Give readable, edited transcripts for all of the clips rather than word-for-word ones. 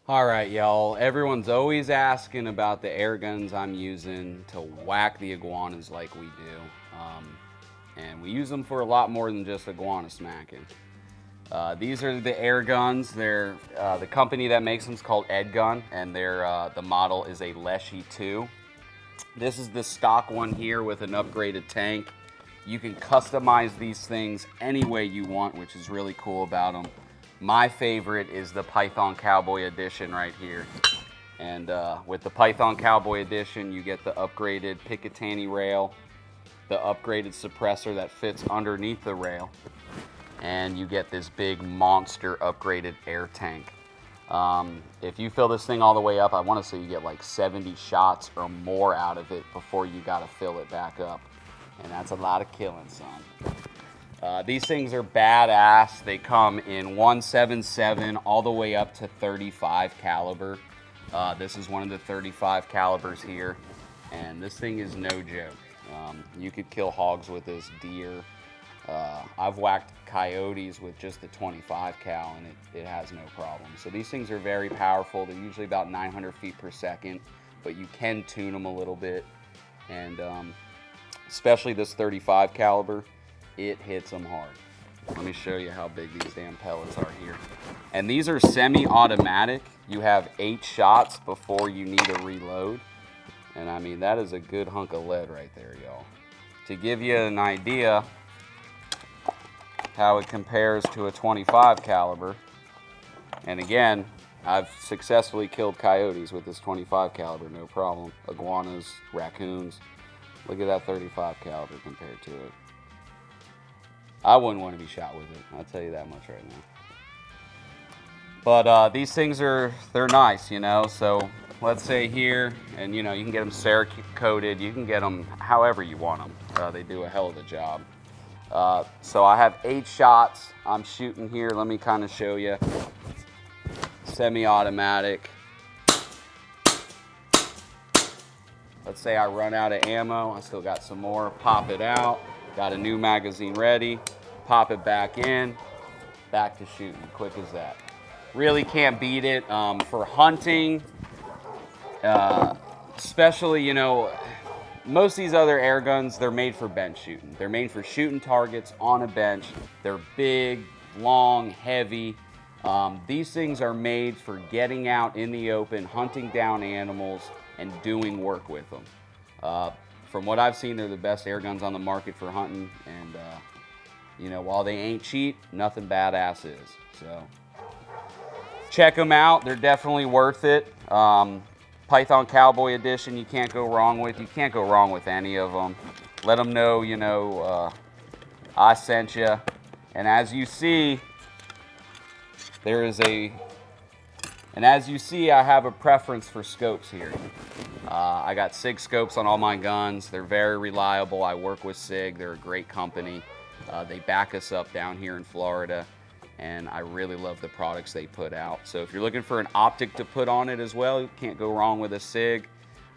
All right, y'all. Everyone's always asking about the air guns I'm using to whack the iguanas like we do. And we use them for a lot more than just iguana smacking. These are the air guns. They're the company that makes them is called Edgun, and the model is a Leshy 2. This is the stock one here with an upgraded tank. You can customize these things any way you want, which is really cool about them. My favorite is the Python Cowboy Edition right here. And with the Python Cowboy Edition, you get the upgraded Picatinny rail, the upgraded suppressor that fits underneath the rail, and you get this big monster upgraded air tank. If you fill this thing all the way up, I want to say you get like 70 shots or more out of it before you got to fill it back up. And that's a lot of killing, son. These things are badass. They come in 177 all the way up to 35 caliber. This is one of the 35 calibers here, and this thing is no joke. You could kill hogs with this, deer. I've whacked coyotes with just the 25 cal, and it has no problem. So these things are very powerful. They're usually about 900 feet per second, but you can tune them a little bit. And especially this 35 caliber, it hits them hard. Let me show you how big these damn pellets are here. And these are semi-automatic. You have 8 shots before you need to reload. And I mean, that is a good hunk of lead right there, y'all. To give you an idea how it compares to a 25 caliber, and again, I've successfully killed coyotes with this 25 caliber, no problem. Iguanas, raccoons. Look at that 35 caliber compared to it. I wouldn't want to be shot with it. I'll tell you that much right now. But these things they're nice, you know. So let's say here, and you know, you can get them Cerakoted. You can get them however you want them. They do a hell of a job. So I have 8 shots. I'm shooting here. Let me kind of show you. Semi-automatic. Let's say I run out of ammo. I still got some more. Pop it out. Got a new magazine ready. Pop it back in. Back to shooting. Quick as that. Really can't beat it. For hunting, especially, you know, most of these other air guns, they're made for bench shooting. They're made for shooting targets on a bench. They're big, long, heavy. These things are made for getting out in the open, hunting down animals, and doing work with them. From what I've seen, they're the best air guns on the market for hunting. And, you know, while they ain't cheap, nothing badass is. So check them out. They're definitely worth it. Python Cowboy Edition, you can't go wrong with. You can't go wrong with any of them. Let them know, you know, I sent you. And as you see, I have a preference for scopes here. I got SIG scopes on all my guns. They're very reliable. I work with SIG. They're a great company. They back us up down here in Florida, and I really love the products they put out. So if you're looking for an optic to put on it as well, you can't go wrong with a SIG.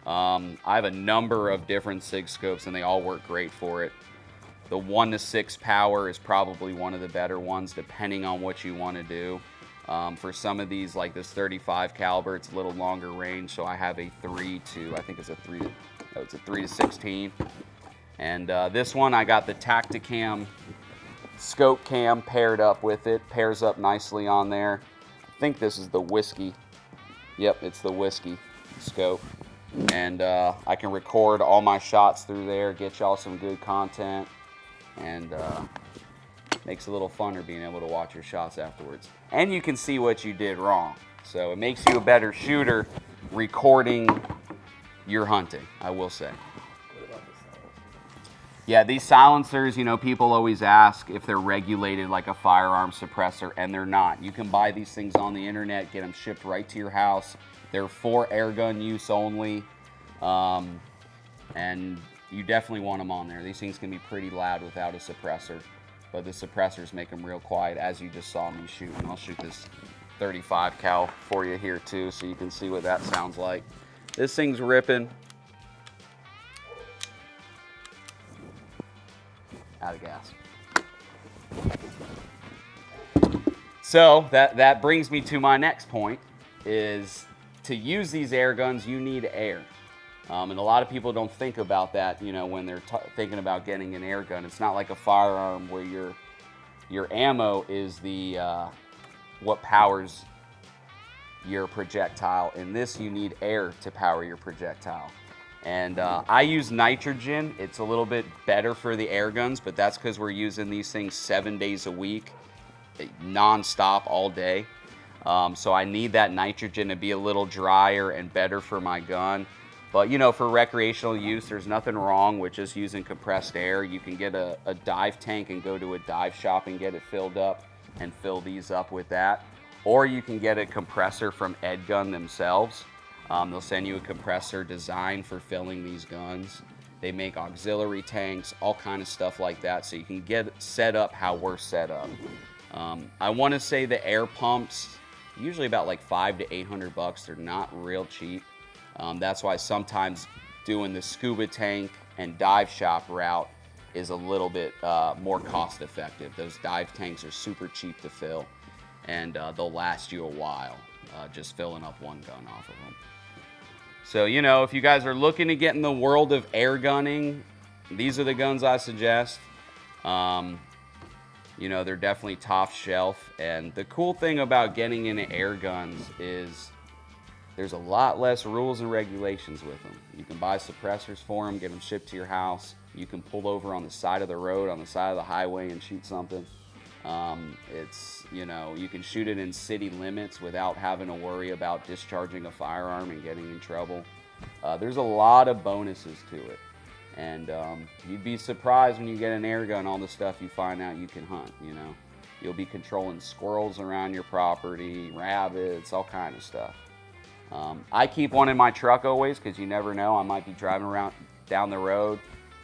I have a number of different SIG scopes, and they all work great for it. The 1-to-6 power is probably one of the better ones, depending on what you want to do. For some of these, like this 35 caliber, it's a little longer range, so I have a 3 to 16. And this one, I got the Tacticam scope cam paired up with it. Pairs up nicely on there. I think this is the Whiskey. Yep, it's the Whiskey scope. And I can record all my shots through there, get y'all some good content, and makes it a little funner being able to watch your shots afterwards. And you can see what you did wrong. So it makes you a better shooter recording your hunting, I will say. Yeah, these silencers, you know, people always ask if they're regulated like a firearm suppressor, and they're not. You can buy these things on the internet, get them shipped right to your house. They're for airgun use only, and you definitely want them on there. These things can be pretty loud without a suppressor, but the suppressors make them real quiet, as you just saw me shoot. And I'll shoot this 35 cal for you here too, so you can see what that sounds like. This thing's ripping. Out of gas. So that brings me to my next point. is to use these air guns, you need air. And a lot of people don't think about that, you know, when they're thinking about getting an air gun. It's not like a firearm where your ammo is the what powers your projectile. In this, you need air to power your projectile. And I use nitrogen. It's a little bit better for the air guns, but that's because we're using these things 7 days a week, non-stop all day. So I need that nitrogen to be a little drier and better for my gun. But, you know, for recreational use, there's nothing wrong with just using compressed air. You can get a dive tank and go to a dive shop and get it filled up and fill these up with that. Or you can get a compressor from Edgun themselves. They'll send you a compressor designed for filling these guns. They make auxiliary tanks, all kind of stuff like that, so you can get set up how we're set up. I want to say the air pumps, usually about like $500 to $800. They're not real cheap. That's why sometimes doing the scuba tank and dive shop route is a little bit more cost effective. Those dive tanks are super cheap to fill, and they'll last you a while, just filling up one gun off of them. So, you know, if you guys are looking to get in the world of air gunning, these are the guns I suggest. You know, they're definitely top shelf. And the cool thing about getting into air guns is there's a lot less rules and regulations with them. You can buy suppressors for them, get them shipped to your house. You can pull over on the side of the road, on the side of the highway and shoot something. It's, you know, you can shoot it in city limits without having to worry about discharging a firearm and getting in trouble. There's a lot of bonuses to it. And you'd be surprised when you get an air gun, all the stuff you find out you can hunt, you know. You'll be controlling squirrels around your property, rabbits, all kind of stuff. I keep one in my truck always because you never know. I might be driving around down the road,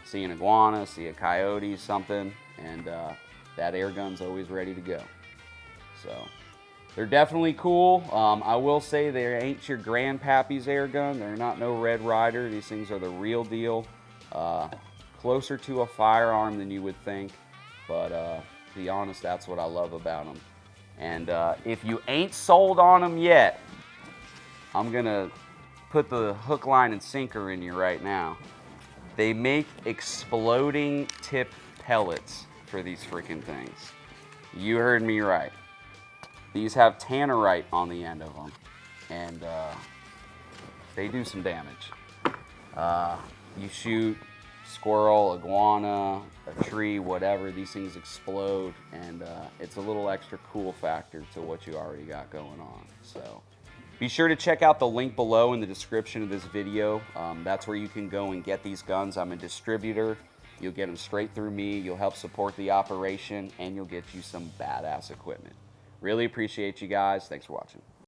see an iguana, see a coyote, something, and that air gun's always ready to go. So they're definitely cool. I will say they ain't your grandpappy's air gun. They're not no Red Ryder. These things are the real deal. Closer to a firearm than you would think, but to be honest, that's what I love about them. And if you ain't sold on them yet, I'm gonna put the hook, line, and sinker in you right now. They make exploding tip pellets for these freaking things. You heard me right. These have tannerite on the end of them, and they do some damage. You shoot squirrel, iguana, a tree, whatever, these things explode, and it's a little extra cool factor to what you already got going on. So be sure to check out the link below in the description of this video. That's where you can go and get these guns. I'm a distributor. You'll get them straight through me. You'll help support the operation, and you'll get you some badass equipment. Really appreciate you guys. Thanks for watching.